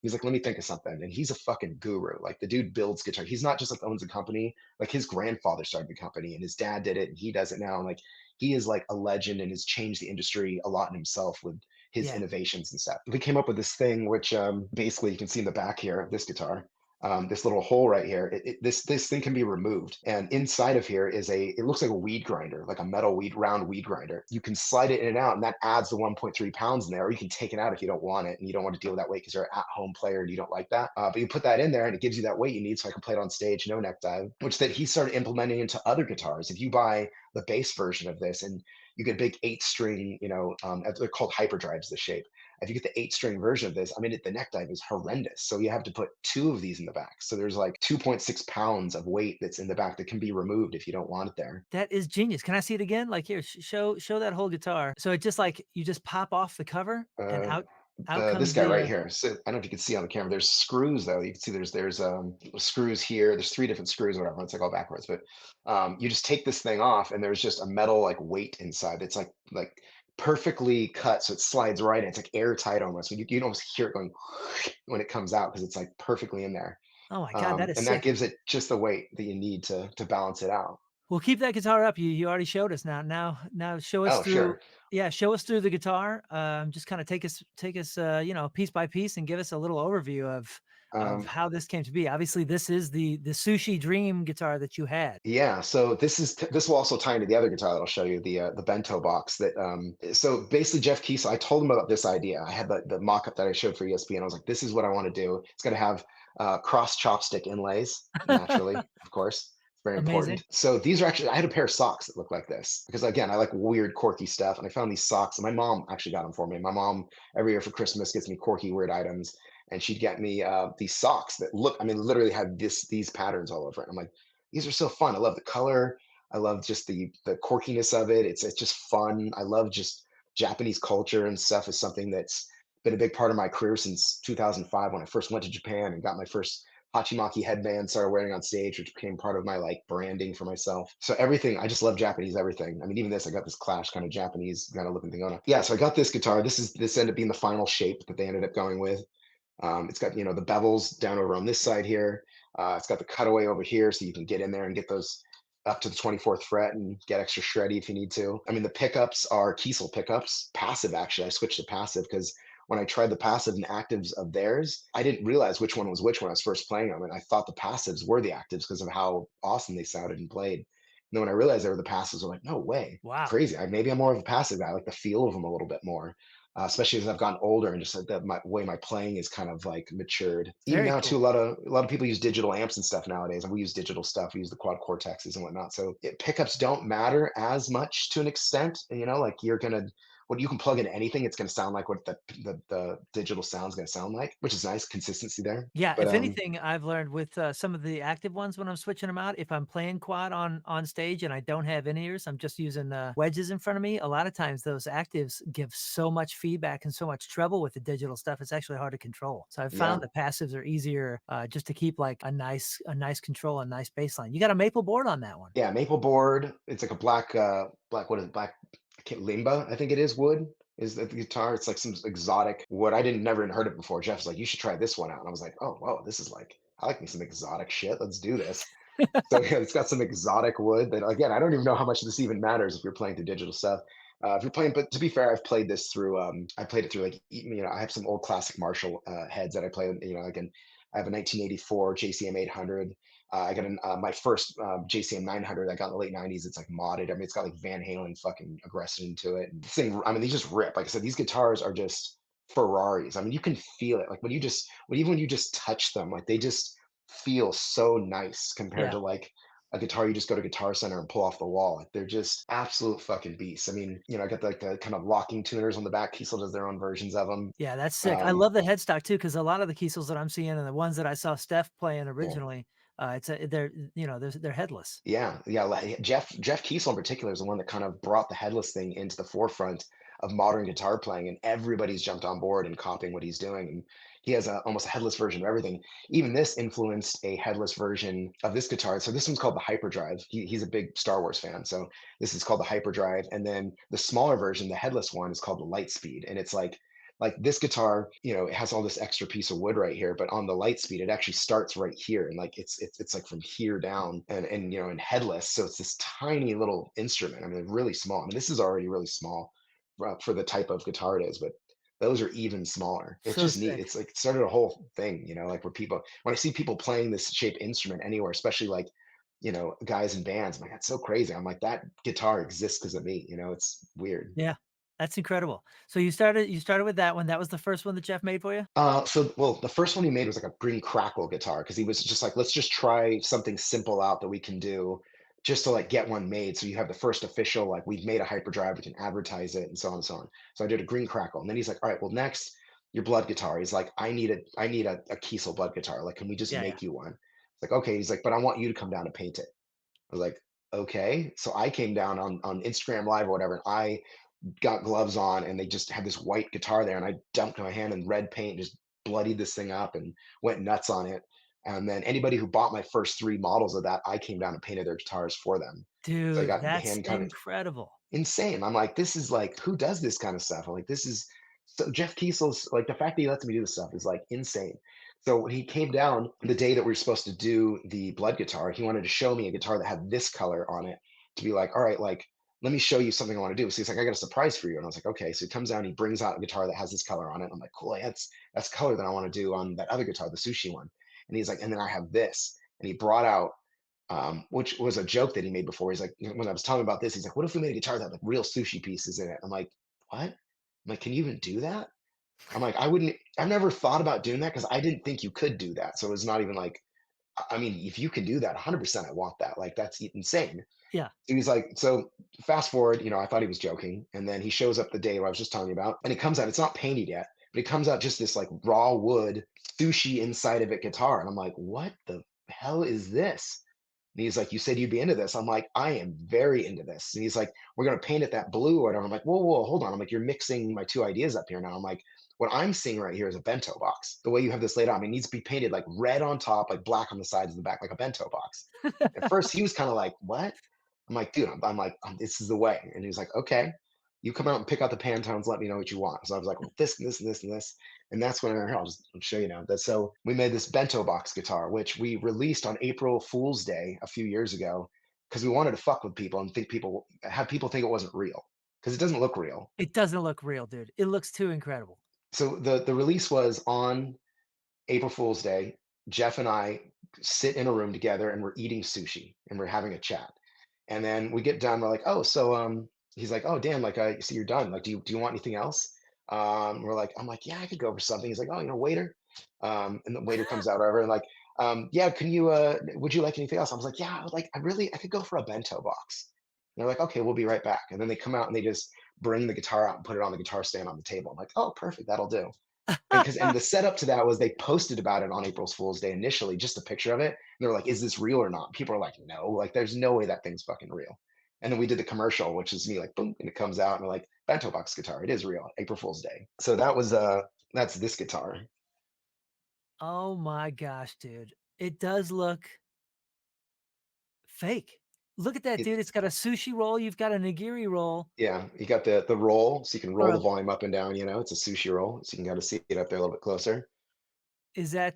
He's like, let me think of something. And he's a fucking guru. Like the dude builds guitar. He's not just like owns a company. Like his grandfather started the company and his dad did it and he does it now. And like he is like a legend and has changed the industry a lot in himself with his Yeah. innovations and stuff. We came up with this thing, which basically you can see in the back here of this guitar. This little hole right here, this thing can be removed, and inside of here is it looks like a weed grinder, like a metal round weed grinder. You can slide it in and out, and that adds the 1.3 pounds in there, or you can take it out if you don't want it and you don't want to deal with that weight because you're an at-home player and you don't like that. But you put that in there, and it gives you that weight you need, so I can play it on stage, no neck dive, which that he started implementing into other guitars. If you buy the bass version of this, and you get a big 8 string, they're called hyperdrives, the shape. If you get the 8 string version of this, I mean, the neck dive is horrendous. So you have to put two of these in the back. So there's like 2.6 pounds of weight that's in the back that can be removed if you don't want it there. That is genius. Can I see it again? Like, here, show that whole guitar. So it just like you just pop off the cover and Uh, out this comes guy the, right here. So I don't know if you can see on the camera. There's screws though. You can see there's screws here. There's 3 different screws, or whatever. It's like all backwards. But you just take this thing off, and there's just a metal like weight inside. It's like perfectly cut, so it slides right in. It's like airtight almost. You can almost hear it going when it comes out because it's like perfectly in there. oh my God, that is And that sick. gives it just the weight that you need to balance it out. Well, keep that guitar up. You already showed us now show us Oh, through, sure. yeah, show us through the guitar. Just kind of take us piece by piece and give us a little overview of Um, how this came to be. Obviously, this is the Sushi Dream guitar that you had. Yeah, so this will also tie into the other guitar that I'll show you, the Bento Box. So basically, Jeff Kiesel, I told him about this idea. I had the mock-up that I showed for ESP, and I was like, "This is what I want to do. It's going to have cross chopstick inlays, naturally, of course. It's very Amazing. important." So these are actually, I had a pair of socks that look like this because again, I like weird, quirky stuff, and I found these socks, and my mom actually got them for me. My mom every year for Christmas gets me quirky, weird items, and she'd get me these socks that look, I mean, literally had these patterns all over it. I'm like, these are so fun. I love the color. I love just the quirkiness of it. It's just fun. I love just Japanese culture and stuff is something that's been a big part of my career since 2005 when I first went to Japan and got my first Hachimaki headband, started wearing on stage, which became part of my like branding for myself. So everything, I just love Japanese everything. I mean, even this, I got this Clash kind of Japanese kind of looking thing on it. Yeah, so I got this guitar. This ended up being the final shape that they ended up going with. It's got, the bevels down over on this side here. It's got the cutaway over here, so you can get in there and get those up to the 24th fret and get extra shreddy if you need to. I mean, the pickups are Kiesel pickups, passive actually. I switched to passive because when I tried the passive and actives of theirs, I didn't realize which one was which when I was first playing them. And I thought the passives were the actives because of how awesome they sounded and played. And then when I realized they were the passives, I'm like, no way. It's Wow. crazy. Maybe I'm more of a passive guy. I like the feel of them a little bit more, especially as I've gotten older and just like that my way my playing is kind of like matured. Even Very now too, cool. a lot of people use digital amps and stuff nowadays, and we use digital stuff. We use the quad cortexes and whatnot. So pickups don't matter as much to an extent. Like you're gonna when you can plug in anything, it's gonna sound like what the digital sound's gonna sound like, which is nice consistency there. Yeah, But if anything, I've learned with, some of the active ones when I'm switching them out, if I'm playing quad on stage and I don't have in-ears, I'm just using, wedges in front of me, a lot of times those actives give so much feedback and so much treble with the digital stuff, it's actually hard to control. So I've found yeah, the passives are easier, just to keep, like, a nice control, a nice bass line. You got a maple board on that one. yeah, maple board. It's like a black what is it? Black I can't, limba, I think it is wood. Is the guitar? It's like some exotic wood. I didn't never even heard it before. Jeff's like, you should try this one out, and I was like, oh, whoa, this is like, I like me some exotic shit. Let's do this. So yeah, it's got some exotic wood that again, I don't even know how much this even matters if you're playing through digital stuff. If you're playing, but to be fair, I've played this through. I played it through like I have some old classic Marshall heads that I play. Like I have a 1984 JCM 800. I got my first JCM 900 I got in the late 90s. It's like modded. I mean, it's got like Van Halen fucking aggression to it. And this thing, I mean, they just rip. Like I said, these guitars are just Ferraris. I mean, you can feel it. Like even when you just touch them, like they just feel so nice compared Yeah. to like a guitar you just go to Guitar Center and pull off the wall. Like they're just absolute fucking beasts. I mean, I got like the kind of locking tuners on the back. Kiesel does their own versions of them. Yeah, that's sick. I Um, love the headstock too, because a lot of the Kiesels that I'm seeing and the ones that I saw Steph playing yeah, originally, they're headless. yeah, yeah. Jeff Kiesel in particular is the one that kind of brought the headless thing into the forefront of modern guitar playing, and everybody's jumped on board and copying what he's doing. And he has almost a headless version of everything. Even this influenced a headless version of this guitar. So this one's called the Hyperdrive. He's a big Star Wars fan, so this is called the Hyperdrive. And then the smaller version, the headless one, is called the Lightspeed. And it's like this guitar, it has all this extra piece of wood right here, but on the Lightspeed, it actually starts right here, and like it's like from here down, and and headless. So it's this tiny little instrument. I mean, really small. I mean, this is already really small for the type of guitar it is, but those are even smaller. It's So just neat. sick. It's like it started a whole thing, like where people, when I see people playing this shaped instrument anywhere, especially like, guys in bands, I'm like, that's so crazy. I'm like, that guitar exists because of me. It's weird. Yeah, that's incredible. So you started with that one. That was the first one that Jeff made for you? Well, the first one he made was like a green crackle guitar because he was just like, let's just try something simple out that we can do just to like get one made. So you have the first official, like we've made a hyperdrive, we can advertise it and so on and so on. So I did a green crackle. And then he's like, all right, well, next your blood guitar. He's like, I need a Kiesel blood guitar. Like, can we just Yeah, yeah. make you one? It's like, okay. He's like, but I want you to come down and paint it. I was like, okay. So I came down on Instagram Live or whatever, and I got gloves on and they just had this white guitar there and I dumped my hand in red paint, just bloodied this thing up and went nuts on it. And then anybody who bought my first three models of that, I came down and painted their guitars for them. So I Dude, got the that's hand kind of incredible. insane. I'm like, this is like, who does this kind of stuff? I'm like, this is so Jeff Kiesel's like the fact that he lets me do this stuff is like insane. So when he came down the day that we were supposed to do the blood guitar, he wanted to show me a guitar that had this color on it to be like, all right, like, let me show you something I want to do. So he's like, I got a surprise for you. And I was like, okay. So he comes down, he brings out a guitar that has this color on it. I'm like, cool, that's color that I want to do on that other guitar, the Sushi one. And he's like, and then I have this. And he brought out which was a joke that he made before. He's like, when I was telling him about this, he's like, "What if we made a guitar that had like real sushi pieces in it?" I'm like, "What?" I'm like, "Can you even do that?" I'm like, "I wouldn't. I've never thought about doing that because I didn't think you could do that. So it's not even like, I mean, if you can do that, 100%, I want that. Like that's insane." Yeah. So he's like, so fast forward, I thought he was joking, and then he shows up the day where I was just telling you about, and it comes out. It's not painted yet, but it comes out just this like raw wood sushi inside of it guitar, and I'm like, "What the hell is this?" And he's like, "You said you'd be into this." I'm like, "I am very into this." And he's like, "We're gonna paint it that blue or whatever." I'm like, "Whoa, whoa, hold on." I'm like, "You're mixing my two ideas up here now." I'm like, "What I'm seeing right here is a bento box. The way you have this laid out, I mean, it needs to be painted like red on top, like black on the sides and the back, like a bento box." At first, he was kind of like, "What?" I'm like, "Dude, I'm like, this is the way." And he's like, "Okay, you come out and pick out the Pantones. Let me know what you want." So I was like, "Well, this and this and this and this." And that's when I'll show you now. That so we made this bento box guitar, which we released on April Fool's Day a few years ago because we wanted to fuck with people and have people think it wasn't real because it doesn't look real. It doesn't look real, dude. It looks too incredible. So the release was on April Fool's Day. Jeff and I sit in a room together and we're eating sushi and we're having a chat. And then we get done. We're like, oh, so he's like, oh, damn, like I see you're done. Like, do you want anything else? We're like, I'm like, yeah, I could go for something. He's like, oh, waiter. And the waiter comes out over and like, yeah, can you would you like anything else? I was like, yeah, I could go for a bento box. And they're like, okay, we'll be right back. And then they come out and they just bring the guitar out and put it on the guitar stand on the table. I'm like, oh, perfect, that'll do. And the setup to that was they posted about it on April Fool's Day initially, just a picture of it. And they were like, "Is this real or not?" People are like, "No, like there's no way that thing's fucking real." And then we did the commercial, which is me like boom, and it comes out and we're like bento box guitar. It is real. April Fool's Day. So that's this guitar. Oh my gosh, dude. It does look fake. Look at that, dude. It's It's got a sushi roll. You've got a nigiri roll yeah, you got the roll, so you can or roll the a volume up and down. It's a sushi roll, so you can kind of see it up there a little bit closer. It's got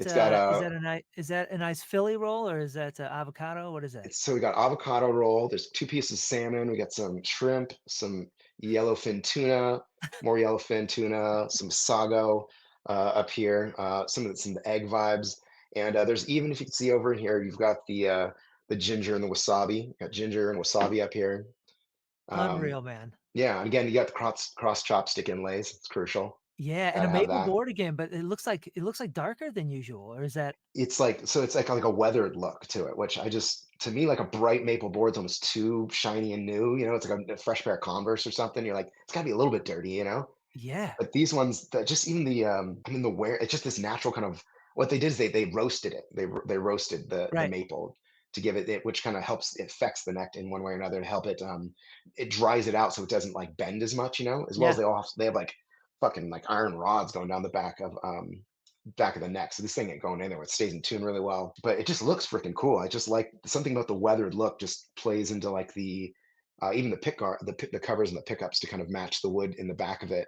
is that a nice Philly roll or is that avocado? What is that? So we got avocado roll. There's two pieces of salmon. We got some shrimp, some yellowfin tuna, more yellowfin tuna, some sago up here. Some egg vibes, and there's even if you can see over here, you've got the ginger and the wasabi. You got ginger and wasabi up here. Um, Unreal, man. yeah, and again, you got the cross chopstick inlays. It's crucial. Yeah, and a Gotta have maple that. board again, but it looks like darker than usual, or is that It's like a weathered look to it, which to me, like a bright maple board's almost too shiny and new. It's like a fresh pair of Converse or something. You're like, it's gotta be a little bit dirty. yeah, But these ones that just even I mean the wear, it's just this natural kind of what they did is they roasted it. They roasted the right. maple to give it, which kind of helps, it affects the neck in one way or another to help it it dries it out so it doesn't like bend as much, as well as Yeah. they have like fucking like iron rods going down the back of back of the neck. So this thing ain't going anywhere. It stays in tune really well, but it just looks freaking cool. I just like something about the weathered look just plays into like the even the pick guard, the covers and the pickups to kind of match the wood in the back of it.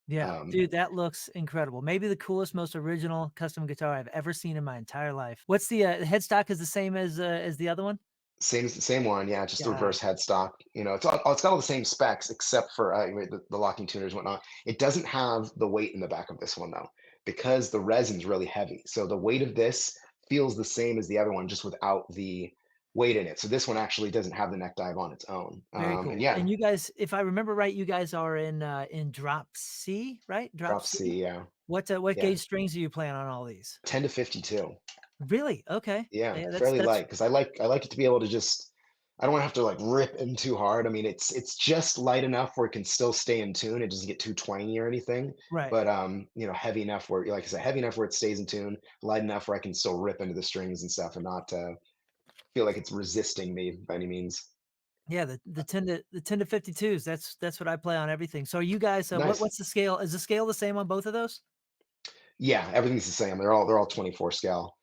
Yeah, Um, dude, that looks incredible. Maybe the coolest, most original custom guitar I've ever seen in my entire life. What's the headstock is the same as the other one? same one, yeah, just the Yeah, reverse headstock. You know, it's got all the same specs except for the locking tuners and whatnot. It doesn't have the weight in the back of this one though, because the resin's really heavy. So the weight of this feels the same as the other one, just without the weight in it. So this one actually doesn't have the neck dive on its own. very And cool. yeah, And you guys, if I remember right, you guys are in drop C, right? Drop drop C? C, yeah, What yeah, gauge strings are you playing on all these? 10 to 52. Really? Okay. Yeah, Yeah, fairly that's light because I like it to be able to just I don't wanna have to, like, rip in too hard. I mean, it's just light enough where it can still stay in tune, it doesn't get too twangy or anything, right. but, you know, heavy enough where like I said, heavy enough where it stays in tune, light enough where I can still rip into the strings and stuff and not, feel like it's resisting me by any means. Yeah, the 10 to 52s, that's what I play on everything. So are you guys, Nice. what's the scale? Is the scale the same on both of those? Yeah, everything's the same. They're all 24 scale.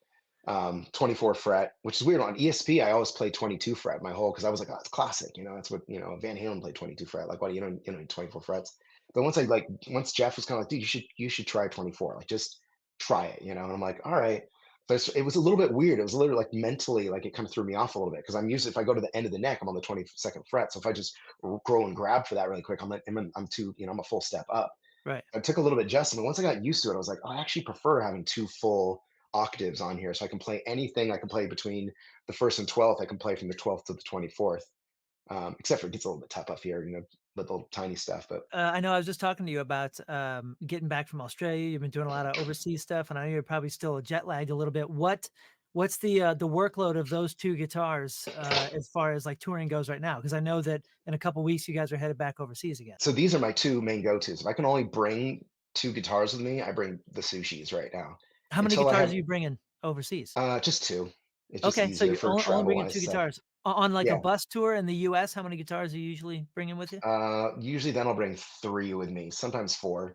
24 fret, which is weird. On ESP, I always play 22 fret my whole because I was like, oh, it's classic. You know, that's what, you know, Van Halen played 22 fret. Like, what, you don't need 24 frets. But once Jeff was kind of like, dude, you should try 24. Like, just try it, you know? And I'm like, all right. But it was a little bit weird. It was a little like mentally, like it kind of threw me off a little bit because I'm used, if I go to the end of the neck, I'm on the 22nd fret. So if I just grow and grab for that really quick, I'm too, you know, I'm a full step up. Right. It took a little bit adjustment. Once I got used to it, I was like, "Oh, I actually prefer having 2 full octaves on here, so I can play anything. I can play between the 1st and 12th. I can play from the 12th to the 24th, except for it gets a little bit tough up here, you know, little tiny stuff, but I know I was just talking to you about, getting back from Australia. You've been doing a lot of overseas stuff, and I know you're probably still jet lagged a little bit. What's the workload of those 2 guitars, as far as, like, touring goes right now? Because I know that in a couple weeks, you guys are headed back overseas again. so these are my 2 main go-tos. If I can only bring 2 guitars with me, I bring the Sushis right now. How many Until I guitars are have you bringing overseas? just 2. It's just Okay, so easier you're for only bringing 2 travel-wise stuff. guitars. On, like, a Yeah. bus tour in the US, how many guitars are you usually bringing with you? Usually then I'll bring 3 with me, sometimes 4.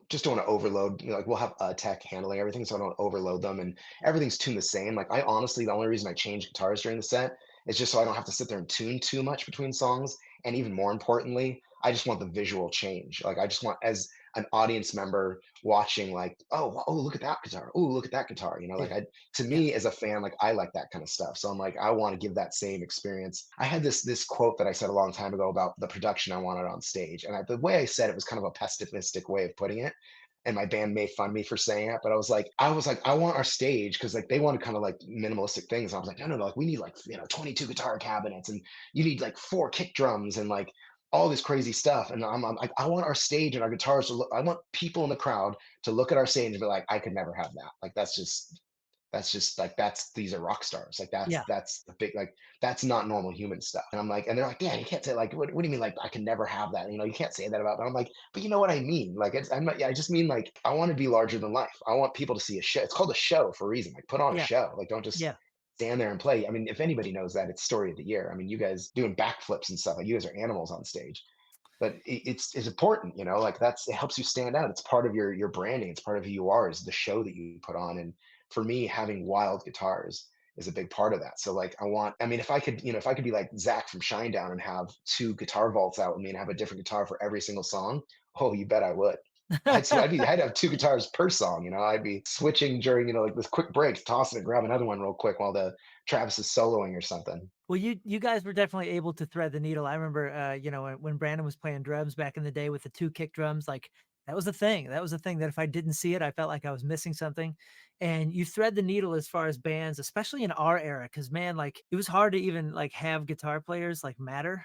Just don't wanna overload, you know, like, we'll have a tech handling everything, so I don't overload them, and everything's tuned the same. Like, I honestly, the only reason I change guitars during the set is just so I don't have to sit there and tune too much between songs, and even more importantly, I just want the visual change. Like, I just want, as an audience member watching, like, "Oh, look at that guitar. Oh, look at that guitar," you know, like, Yeah, I to yeah. me as a fan, like, I like that kind of stuff. So I'm like, I wanna give that same experience. I had this quote that I said a long time ago about the production I wanted on stage, and the way I said it was kind of a pessimistic way of putting it, and my band made fun of me for saying it, but I was like, I want our stage because like they wanted kind of like minimalistic things. And I was like, no, no, no, like we need like, you know, 22 guitar cabinets, and you need like 4 kick drums and like all this crazy stuff. And I'm like, I want our stage and our guitars to look. I want people in the crowd to look at our stage and be like, I could never have that. Like that's just like these are rock stars. Like Yeah, that's the big, like that's not normal human stuff. And I'm like, and they're like, yeah, you can't say like, what do you mean like I can never have that? You know, you can't say that about. But I'm like, but you know what I mean? Like I'm not. Yeah, I just mean like I want to be larger than life. I want people to see a show. It's called a show for a reason. Like put on a yeah, show. Like don't just yeah. stand there and play. I mean, if anybody knows that, it's story of the year. I mean, you guys doing backflips and stuff. Like you guys are animals on stage, but it's important, you know, like it helps you stand out. It's part of your branding. It's part of who you are, is the show that you put on. And for me, having wild guitars is a big part of that. So like I mean, if I could, you know, if I could be like Zach from Shinedown and have 2 guitar vaults out with me and have a different guitar for every single song, oh, you bet I would. I'd have 2 guitars per song, you know. I'd be switching during, you know, like this quick breaks, tossing it, grab another one real quick while the Travis is soloing or something. Well, you guys were definitely able to thread the needle. I remember, when Brandon was playing drums back in the day with the 2 kick drums, like, that was the thing. That was the thing that if I didn't see it, I felt like I was missing something. And you thread the needle as far as bands, especially in our era, because man, like, it was hard to even, like, have guitar players, like, matter,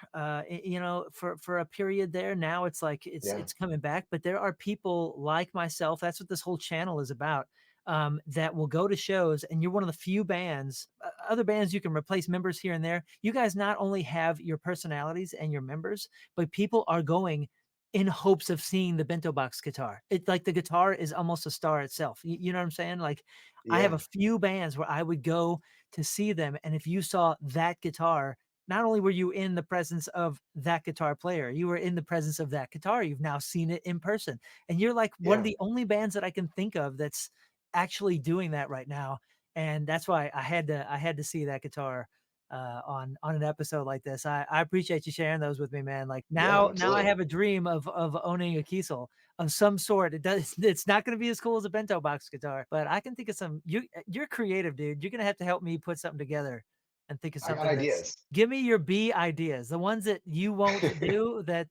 for a period there. Now it's like Yeah, it's coming back, but there are people like myself, that's what this whole channel is about, that will go to shows, and you're one of the few bands. Other bands you can replace members here and there. You guys not only have your personalities and your members, but people are going in hopes of seeing the Bento Box guitar. It's like the guitar is almost a star itself. You know what I'm saying? Like I have yeah, a few bands where I would go to see them, and if you saw that guitar, not only were you in the presence of that guitar player, you were in the presence of that guitar. You've now seen it in person, and you're like one of yeah. the only bands that I can think of that's actually doing that right now, and that's why I had to see that guitar on an episode like this. I appreciate you sharing those with me, man. Like Yeah, now I absolutely. have a dream of owning a Kiesel of some sort. It's not going to be as cool as a Bento Box guitar, but I can think of some. You're creative, dude. You're gonna have to help me put something together and think of I got something that's. ideas. Give me your B ideas, the ones that you won't do that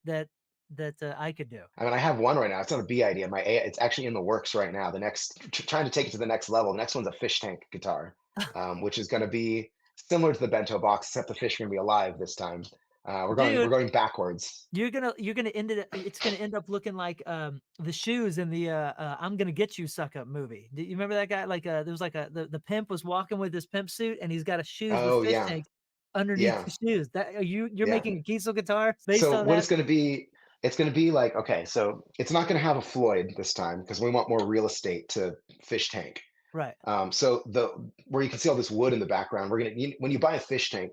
I could do. I mean, I have one right now. It's not a B idea. It's actually in the works right now. The next, trying to take it to the next level. The next one's a fish tank guitar, which is going to be similar to the bento box, except the fish are going to be alive this time. We're Dude, going backwards. you're gonna end it. It's gonna end up looking like the shoes in the "I'm Gonna Get You" suck up movie. Do you remember that guy? Like there was like the pimp was walking with his pimp suit, and he's got a shoes with Oh fish yeah, tanks underneath yeah, the shoes. That you're yeah. making a Kiesel guitar based So on what that, it's going to be, it's going to be like, okay, so it's not going to have a Floyd this time because we want more real estate to fish tank. right? So the where you can see all this wood in the background, when you buy a fish tank,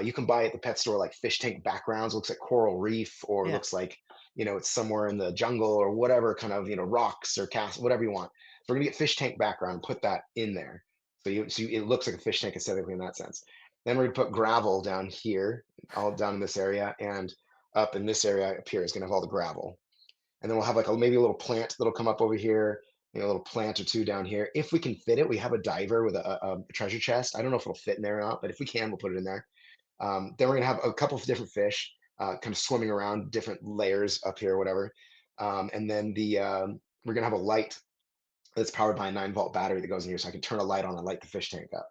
you can buy at the pet store like fish tank backgrounds. Looks like coral reef, or Yeah, looks like it's somewhere in the jungle or whatever kind of rocks or cast whatever you want. So we're gonna get fish tank background, put that in there, it looks like a fish tank aesthetically in that sense. Then we're gonna put gravel down here, all down in this area, and up in this area up here is gonna have all the gravel, and then we'll have like maybe a little plant that'll come up over here, maybe a little plant or two down here. If we can fit it, we have a diver with a treasure chest. I don't know if it'll fit in there or not, but if we can, we'll put it in there. Then we're gonna have a couple of different fish kind of swimming around different layers up here, or whatever. And then we're gonna have a light that's powered by a 9-volt battery that goes in here, so I can turn a light on and light the fish tank up.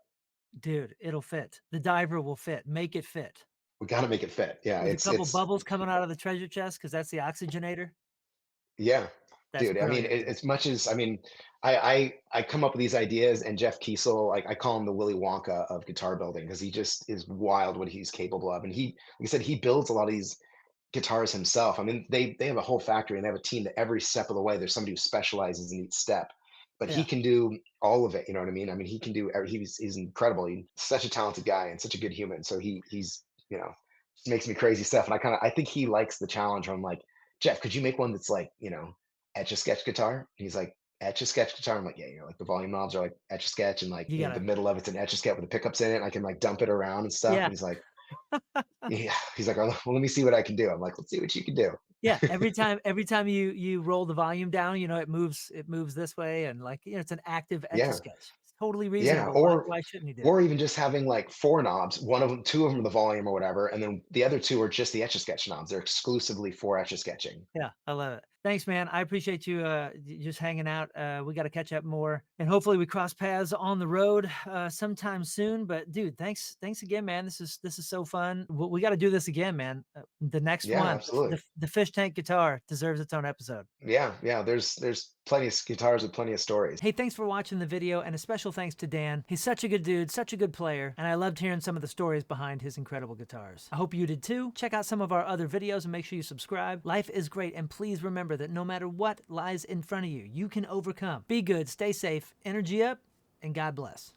dude, it'll fit. The diver will fit. Make it fit We got to make it fit. Yeah, with a it's couple it's bubbles coming out of the treasure chest because that's the oxygenator. Yeah, That's dude. I mean, brilliant, dude. as much as I mean, I come up with these ideas, and Jeff Kiesel, like I call him the Willy Wonka of guitar building because he just is wild what he's capable of, and like I said, he builds a lot of these guitars himself. I mean, they have a whole factory and they have a team that every step of the way there's somebody who specializes in each step. But he Yeah, can do all of it, you know what I mean? I mean, he can do he's incredible. He's such a talented guy and such a good human. So he's, just makes me crazy stuff. And I think he likes the challenge where I'm like, Jeff, could you make one that's like, etch a sketch guitar? And he's like, etch a sketch guitar. I'm like, yeah, like the volume knobs are like etch a sketch, and like, you the gotta. middle of it's an etch a sketch with the pickups in it. And I can like dump it around and stuff. Yeah, And he's like, yeah, he's like, oh, well, let me see what I can do. I'm like, let's see what you can do. yeah, every time you roll the volume down, it moves this way and like, it's an active Yeah. Etch-a-Sketch. It's totally Yeah, reasonable. Why shouldn't you do it? or even just having like 4 knobs, one of them 2 of them are the volume or whatever, and then the other 2 are just the Etch-a-Sketch knobs. They're exclusively for Etch-a-Sketching. Yeah, I love it. Thanks, man. I appreciate you just hanging out. We got to catch up more, and hopefully we cross paths on the road sometime soon. But dude, thanks again, man. This is so fun. We got to do this again, man. The next Yeah, one, absolutely. the fish tank guitar deserves its own episode. Yeah, yeah, there's plenty of guitars with plenty of stories. Hey, thanks for watching the video, and a special thanks to Dan. He's such a good dude, such a good player, and I loved hearing some of the stories behind his incredible guitars. I hope you did too. Check out some of our other videos and make sure you subscribe. Life is great, and please remember that no matter what lies in front of you, you can overcome. Be good, stay safe, energy up, and God bless.